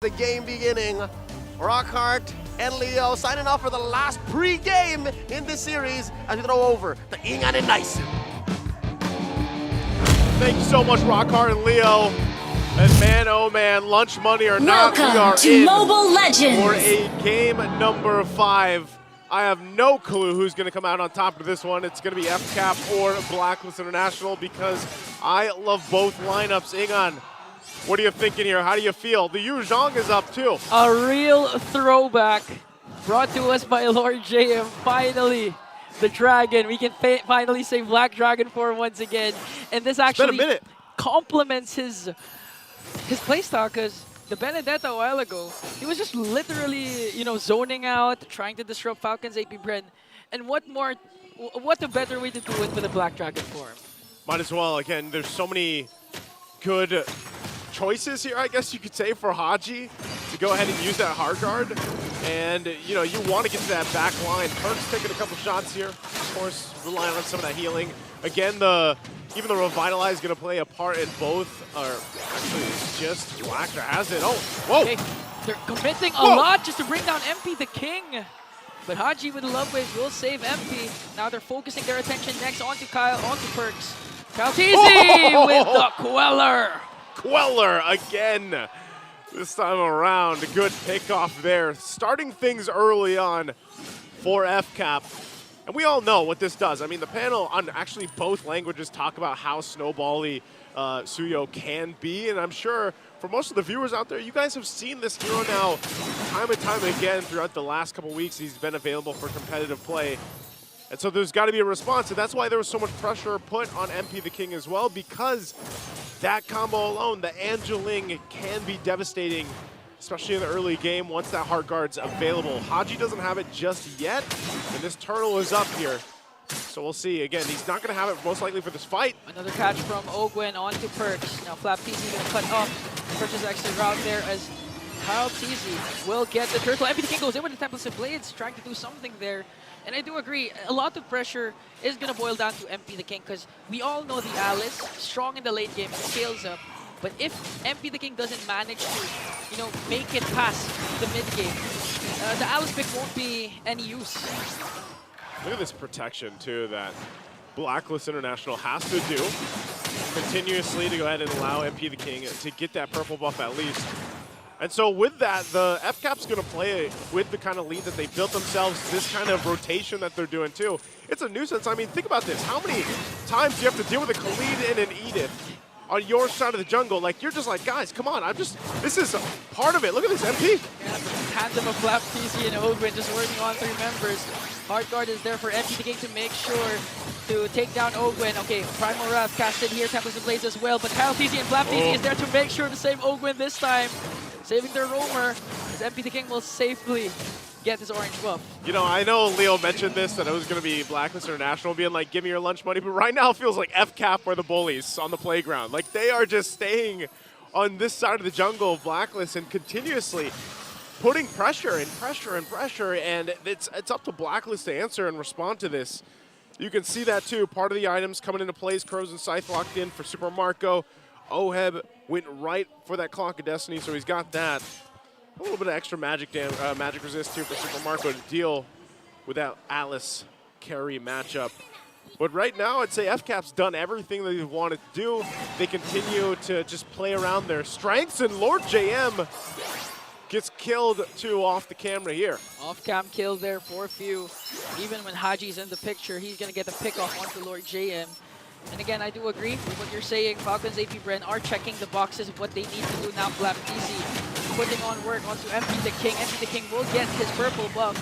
The game beginning. Rockhart and Leo signing off for the last pre-game in this series as we throw over the Ingan and Nyson. Thank you so much, Rockhart and Leo. And man, oh man, lunch money or not, we are Welcome to in Mobile Legends for a game number 5. I have no clue who's going to come out on top of this one. It's going to be FCAP or Blacklist International because I love both lineups. Ingan, what are you thinking here? How do you feel? The Yu Zhang is up too. A real throwback brought to us by Lord JM. Finally, the Dragon. We can finally say Black Dragon form once again. And this actually complements his playstyle because the Benedetta a while ago, he was just literally, zoning out, trying to disrupt Falcons AP Bren. And what a better way to do it with a Black Dragon form. Might as well. Again, there's so many good choices here, I guess you could say, for Haji to go ahead and use that hard guard. And, you want to get to that back line. Perk's taking a couple shots here. Of course, relying on some of that healing. Again, even the Revitalize is going to play a part in both. Or actually, it's just Black that has it. Oh, whoa. Okay. They're committing a lot just to bring down MP the King. But Haji with the Love Waves will save MP. Now they're focusing their attention next onto Kyle, onto Perks. Kyle TZ with the Queller. Queller again. This time around, a good pickoff there. Starting things early on for FCAP. And we all know what this does. I mean, the panel on actually both languages talk about how snowbally Suyo can be. And I'm sure for most of the viewers out there, you guys have seen this hero now time and time again throughout the last couple weeks. He's been available for competitive play. And so there's got to be a response. And that's why there was so much pressure put on MP the King as well, because that combo alone, the Angeling, can be devastating, especially in the early game once that hard guard's available. Haji doesn't have it just yet, and this turtle is up here. So we'll see. Again, he's not going to have it most likely for this fight. Another catch from Ogwen onto Perks. Now Flap TZ going to cut off Perks' extra route there as Kyle TZ will get the turtle. MP the King goes in with the Tempest of Blades, trying to do something there. And I do agree, a lot of pressure is going to boil down to MP the King because we all know the Alice, strong in the late game, scales up. But if MP the King doesn't manage to, make it past the mid game, the Alice pick won't be any use. Look at this protection, too, that Blacklist International has to do continuously to go ahead and allow MP the King to get that purple buff at least. And so with that, the FCAP's going to play with the kind of lead that they built themselves, this kind of rotation that they're doing too. It's a nuisance. I mean, think about this. How many times do you have to deal with a Khalid and an Edith on your side of the jungle? Like, you're just like, guys, come on. This is a part of it. Look at this MP. Yeah, the tandem of Flap TZ and Ogwen just working on 3 members. Hard guard is there for MP the King to make sure to take down Ogwen. Okay, Primal Wrath casted here, Tempest of Blades as well, but Kyle TZ and Flap TZ is there to make sure to save Ogwen this time. Saving their roamer, as MP the King will safely get this orange buff. I know Leo mentioned this, that it was going to be Blacklist International being like, give me your lunch money, but right now it feels like FCAP are the bullies on the playground. Like, they are just staying on this side of the jungle of Blacklist and continuously putting pressure and pressure and pressure, and it's up to Blacklist to answer and respond to this. You can see that too. Part of the items coming into place, Crows and Scythe locked in for Super Marco. Oheb went right for that Clock of Destiny, so he's got that. A little bit of extra magic resist too for Super Marco to deal with that Alice carry matchup. But right now, I'd say FCAP's done everything that they wanted to do. They continue to just play around their strengths, and Lord JM gets killed too off the camera here. Off-cam kill there for few. Even when Haji's in the picture, he's going to get the pick off onto Lord JM. And again, I do agree with what you're saying. Falcons AP Bren are checking the boxes of what they need to do now. Flap TZ putting on work onto MP the King. MP the King will get his purple buff.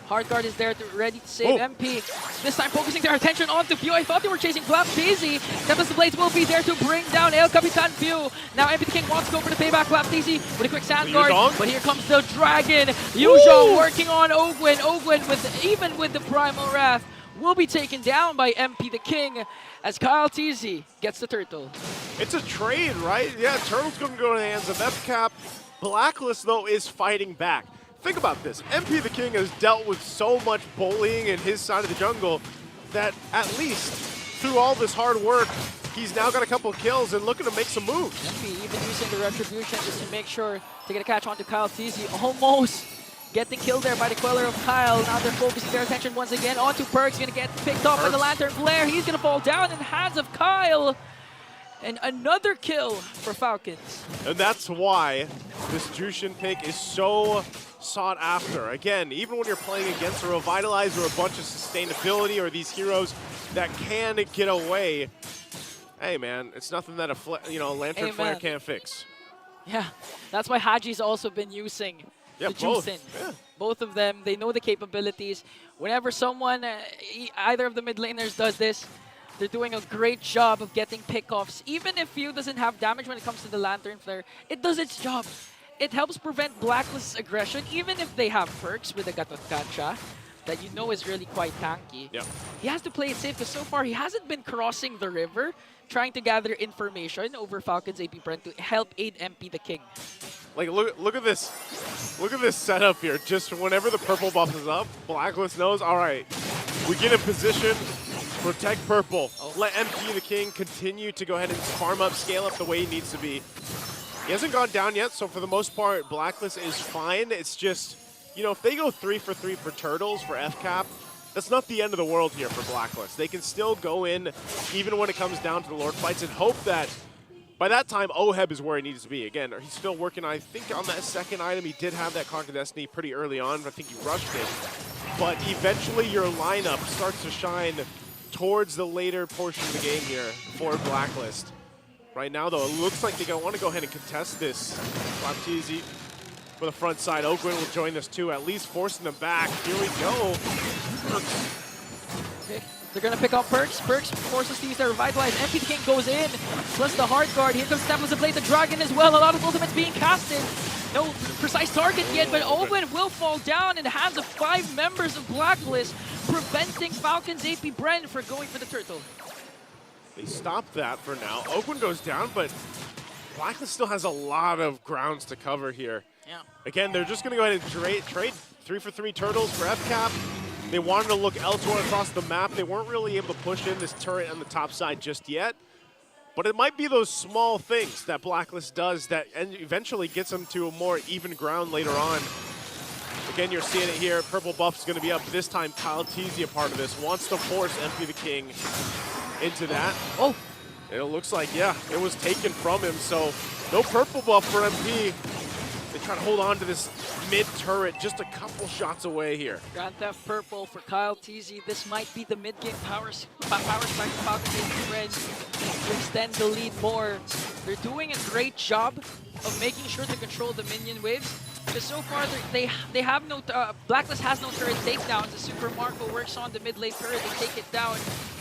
Hard guard is there ready to save MP. This time focusing their attention onto Pew. I thought they were chasing Flap TZ. Tempest of Blades will be there to bring down El Capitan Pew. Now MP the King wants to go for the payback. Flap TZ with a quick sand guard. But here comes the Dragon. Yu Zhang working on Ogwen. Ogwen, even with the Primal Wrath, will be taken down by MP the King as Kyle TZ gets the turtle. It's a trade, right? Yeah, turtle's going to go in the hands of FCAP. Blacklist, though, is fighting back. Think about this. MP the King has dealt with so much bullying in his side of the jungle that at least through all this hard work, he's now got a couple of kills and looking to make some moves. MP even using the retribution just to make sure to get a catch onto Kyle TZ. Almost getting killed there by the Queller of Kyle. Now they're focusing their attention once again onto Perks. Gonna get picked up by the Lantern Flare. He's gonna fall down in the hands of Kyle. And another kill for Falcons. And that's why this Jushin pick is so sought after. Again, even when you're playing against a Revitalize or a bunch of sustainability or these heroes that can get away, hey man, it's nothing that a Lantern Flare can't fix. Yeah, that's why Haji's also been using the Jushin. Yeah. Both of them, they know the capabilities. Whenever someone, either of the mid laners does this, they're doing a great job of getting pickoffs. Even if Few doesn't have damage when it comes to the Lantern Flare, it does its job. It helps prevent Blacklist's aggression, even if they have perks with the Gatotkacha that you know is really quite tanky. Yep. He has to play it safe because so far he hasn't been crossing the river trying to gather information over Falcons AP Bren to help aid MP the King. Like look at this. Look at this setup here. Just whenever the purple buff is up, Blacklist knows, all right, we get in position, protect purple. Let MP the King continue to go ahead and farm up, scale up the way he needs to be. He hasn't gone down yet, so for the most part, Blacklist is fine. It's just, you know, if they go 3 for 3 for Turtles for FCAP, that's not the end of the world here for Blacklist. They can still go in, even when it comes down to the Lord fights, and hope that by that time, Oheb is where he needs to be. Again, he's still working, I think, on that second item. He did have that Conquer Destiny pretty early on. I think he rushed it. But eventually, your lineup starts to shine towards the later portion of the game here for Blacklist. Right now, though, it looks like they want to go ahead and contest this. Baptiste for the front side. Oakwood will join this too, at least forcing them back. Here we go. Okay. They're going to pick up Perks. Perks forces to use their Revitalize. MP the King goes in, plus the Hard Guard. Here comes Stemples to play the Dragon as well. A lot of ultimates being casted. No precise target yet, but Owen will fall down in the hands of 5 members of Blacklist, preventing Falcons AP Bren from going for the Turtle. They stop that for now. Oakland goes down, but Blacklist still has a lot of grounds to cover here. Yeah. Again, they're just going to go ahead and trade 3 for 3 Turtles for FCAP. They wanted to look elsewhere across the map. They weren't really able to push in this turret on the top side just yet. But it might be those small things that Blacklist does that eventually gets them to a more even ground later on. Again, you're seeing it here. Purple buff's going to be up. This time, Kyle Teasy, a part of this, wants to force MP the King into that. Oh, it looks like, yeah, it was taken from him. So no purple buff for MP. They try to hold on to this mid turret just a couple shots away here. Grand Theft Purple for Kyle TZ. This might be the mid-game power spike for Falcons AP Bren to extend the lead more. They're doing a great job of making sure to control the minion waves. Because so far they have no Blacklist has no turret takedowns. The Super Marco works on the mid lane turret. They take it down.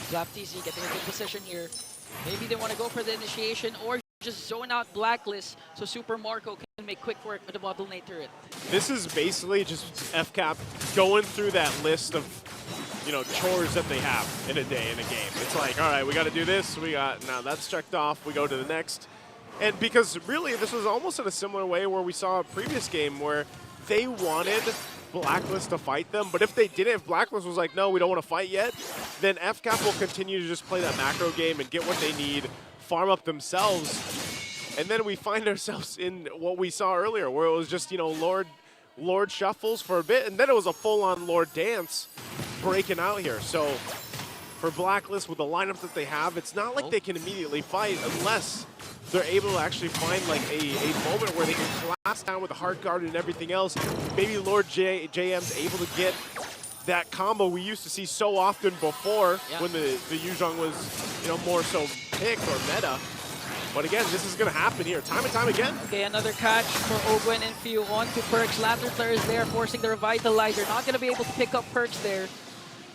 Blap TZ getting a good position here. Maybe they want to go for the initiation or just zone out Blacklist so Super Marco can make quick work with the bottle lane turret. This is basically just FCAP going through that list of, you know, chores that they have in a day in a game. It's like, all right, we got to do this. Now that's checked off. We go to the next. And because really this was almost in a similar way where we saw a previous game where they wanted Blacklist to fight them, but if they didn't, if Blacklist was like, no, we don't want to fight yet, then FCAP will continue to just play that macro game and get what they need, farm up themselves, and then we find ourselves in what we saw earlier, where it was just, you know, Lord shuffles for a bit, and then it was a full-on Lord dance breaking out here. So for Blacklist, with the lineup that they have, it's not like they can immediately fight unless they're able to actually find like a moment where they can collapse down with the Heart Guard and everything else. Maybe Lord JM's able to get that combo we used to see so often before when the Yuzhong was, you know, more so picked or meta. But again, this is going to happen here time and time again. Okay, another catch for Ogwen and Few onto Perks. Lantern Flare is there, forcing the Revitalizer. Not going to be able to pick up Perks there.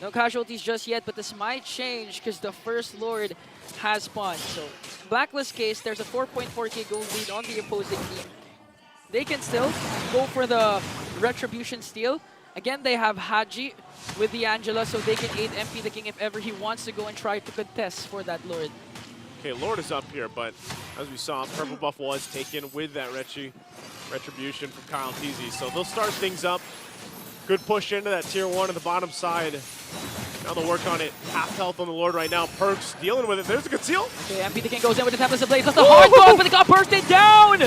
No casualties just yet, but this might change because the first Lord has spawned. So in Blacklist case, there's a 4.4k gold lead on the opposing team. They can still go for the Retribution steal. Again, they have Haji with the Angela, so they can aid MP the King if ever he wants to go and try to contest for that Lord. Okay, Lord is up here, but as we saw, purple buff was taken with that Retribution from Kyle TZ. So they'll start things up. Good push into that tier 1 on the bottom side. Now they'll work on it. Half health on the Lord right now. Perks dealing with it. There's a conceal. Okay, MP the King goes in with the Tempest of Blaze. That's the hard guard, but it got bursted down!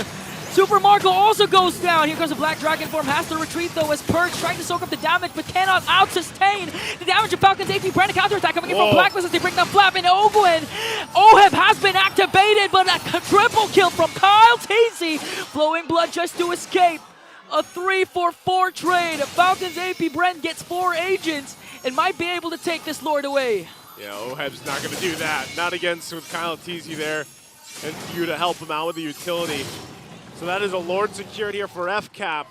Super Marco also goes down. Here comes the Black Dragon form. Has to retreat though as Perks trying to soak up the damage but cannot out-sustain the damage of Falcons AP. Brand counterattack coming in from Blacklist as they bring down Flap and Ogwin. Oheb has been activated, but a triple kill from Kyle Teasy. Flowing Blood just to escape. A 3-for-4 trade. Falcons AP Bren gets 4 agents and might be able to take this Lord away. Yeah, Oheb's not going to do that. Not against with Kyle Teasy there and you to help him out with the utility. So that is a Lord secured here for FCAP.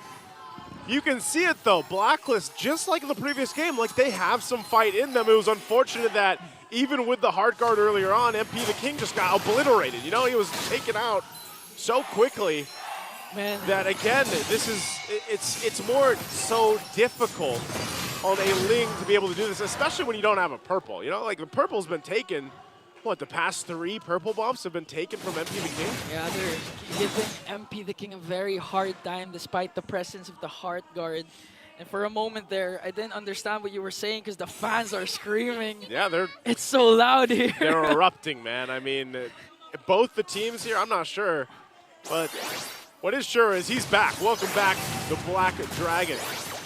You can see it though, Blacklist, just like in the previous game, like they have some fight in them. It was unfortunate that even with the hard guard earlier on, MP the King just got obliterated. You know, he was taken out so quickly. Man. That again, this is, it's more so difficult on a Ling to be able to do this, especially when you don't have a purple. You know, like the purple's been taken. What, the past 3 purple buffs have been taken from MP the King? Yeah, they're giving MP the King a very hard time despite the presence of the Heart Guard. And for a moment there, I didn't understand what you were saying because the fans are screaming. Yeah, it's so loud here. They're erupting, man. I mean, both the teams here, I'm not sure. But what is sure is he's back. Welcome back, the Black Dragon.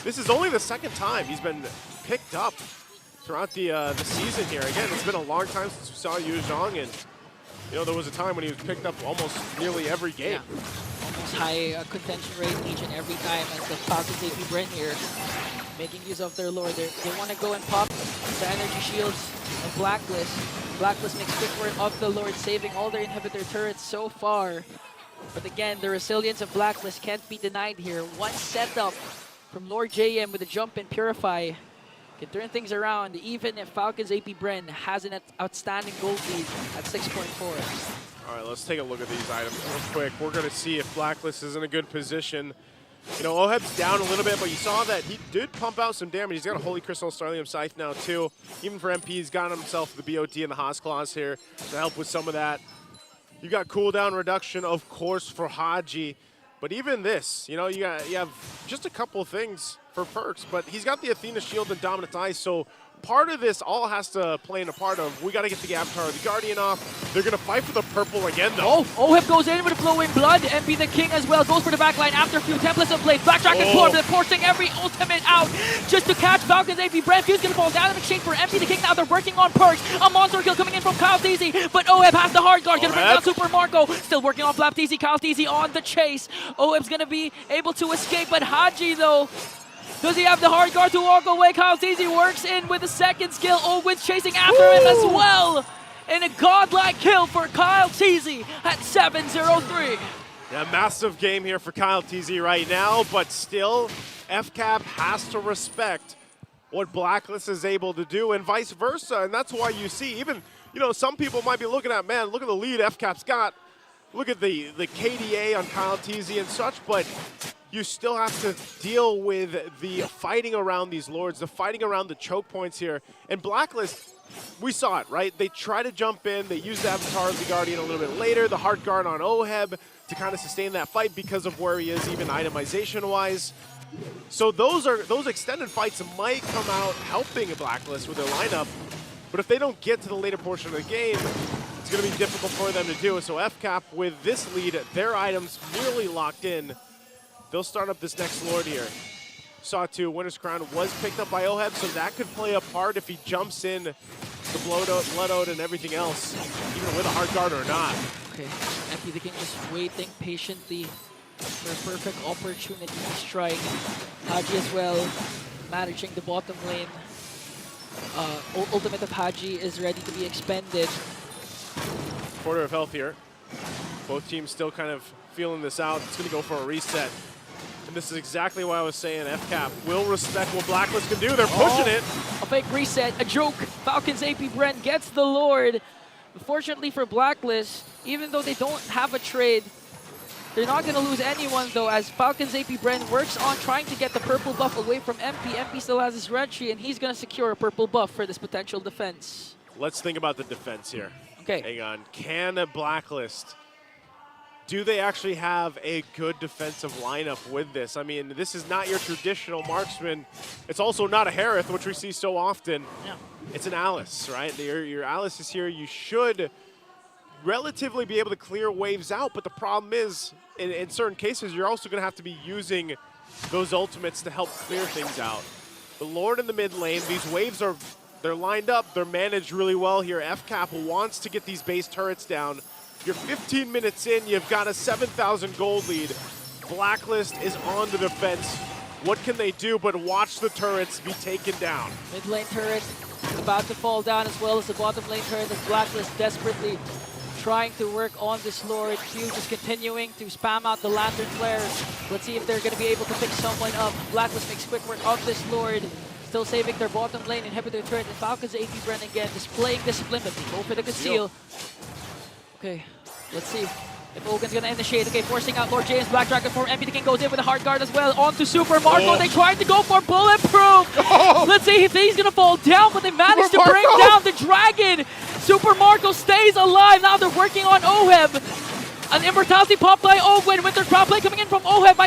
This is only the 2nd time he's been picked up throughout the season here. Again, it's been a long time since we saw Yu Zhang, and you know there was a time when he was picked up almost nearly every game. Yeah. Almost high contention rate each and every time as the Falcons AP Bren here making use of their Lord. They want to go and pop the energy shields of Blacklist. Blacklist makes quick work of the Lord, saving all their inhibitor turrets so far. But again, the resilience of Blacklist can't be denied here. One setup from Lord JM with a jump and Purify can turn things around, even if Falcons AP Bren has an outstanding gold lead at 6.4. All right, let's take a look at these items real quick. We're going to see if Blacklist is in a good position. You know, Oheb's down a little bit, but you saw that he did pump out some damage. He's got a Holy Crystal Starlium Scythe now, too. Even for MP, he's got himself the BOT and the Haas Claws here to help with some of that. You got cooldown reduction, of course, for Haji. But even this, you know, you have just a couple things for perks, but he's got the Athena Shield and Dominant Ice, so part of this all has to play in a part of, we got to get the Avatar of the Guardian off. They're going to fight for the purple again, though. Oheb goes in with Flowing Blood. MP the King as well goes for the backline after a few templates of Blade. Black Dragon form, they're forcing every ultimate out just to catch Falcons AP Bren. Fuse going to fall down in exchange for MP the King. Now they're working on perks. A monster kill coming in from Kyle Teasy, but Oheb has the hard guard. Going to bring down Super Marco. Still working on Flap Teasy. Kyle Teasy on the chase. Oheb's going to be able to escape, but Haji, though, does he have the hard guard to walk away? Kyle Teasy works in with a 2nd skill. Owens chasing after him as well. And a godlike kill for Kyle Teasy at 7-0-3. Yeah, massive game here for Kyle Teasy right now, but still, FCAP has to respect what Blacklist is able to do and vice versa. And that's why you see even, you know, some people might be looking at, man, look at the lead FCAP's got. Look at the KDA on Kyle Teasy and such, but you still have to deal with the fighting around these Lords, the fighting around the choke points here. And Blacklist, we saw it, right? They try to jump in, they use the Avatar of the Guardian a little bit later, the hard guard on Oheb to kind of sustain that fight because of where he is, even itemization-wise. So those extended fights might come out helping a Blacklist with their lineup, but if they don't get to the later portion of the game, it's going to be difficult for them to do. So FCAP, with this lead, their items nearly locked in. They'll start up this next Lord here. Saw-2, Winter's Crown was picked up by Oheb, so that could play a part if he jumps in the Blood Ode and everything else, even with a hard guard or not. Okay, MP the King just waiting patiently for a perfect opportunity to strike. Haji as well, managing the bottom lane. Ultimate of Haji is ready to be expended. Quarter of health here. Both teams still kind of feeling this out. It's going to go for a reset. And this is exactly why I was saying FCAP will respect what Blacklist can do. They're pushing it. A fake reset, a joke. Falcons AP Bren gets the Lord. Unfortunately for Blacklist, even though they don't have a trade, they're not going to lose anyone though, as Falcons AP Bren works on trying to get the purple buff away from MP. MP still has his red tree, and he's going to secure a purple buff for this potential defense. Let's think about the defense here. Okay. Hang on. Can a Blacklist do they actually have a good defensive lineup with this? I mean, this is not your traditional marksman. It's also not a Harith, which we see so often. Yeah. It's an Alice, right? Your Alice is here. You should relatively be able to clear waves out, but the problem is, in certain cases, you're also going to have to be using those ultimates to help clear things out. The Lord in the mid lane, these waves they're lined up, they're managed really well here. FCAP wants to get these base turrets down. You're 15 minutes in, you've got a 7,000 gold lead. Blacklist is on the defense. What can they do but watch the turrets be taken down? Mid lane turret about to fall down, as well as the bottom lane turret as Blacklist desperately trying to work on this Lord. Q just continuing to spam out the lantern flares. Let's see if they're going to be able to pick someone up. Blacklist makes quick work of this Lord. Still saving their bottom lane inhibitor turret. And Falcons AP Bren again displaying discipline, but they go for the conceal. Okay, let's see if Ogan's gonna initiate. Okay, forcing out Lord James. Black Dragon form. MP the King goes in with a hard guard as well. On to Super Marco. They tried to go for bulletproof. Let's see if he's gonna fall down, but they managed to bring down the dragon. Super Marco stays alive. Now they're working on Oheb. An immortality pop by Owen with their crowd play coming in from Oheb.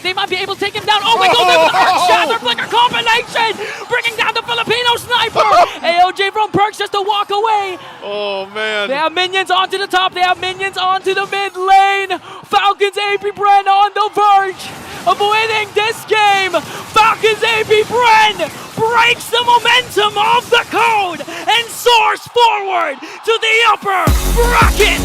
They might be able to take him down. Owen goes in with the Earth Shatter Flicker combination, bringing down the Filipino sniper. AOJ from Perks just to walk away. Oh, man. They have minions onto the top. They have minions onto the mid lane. Falcons AP Bren on the verge of winning this game. Falcons AP Bren breaks the momentum of the code and soars forward to the upper bracket.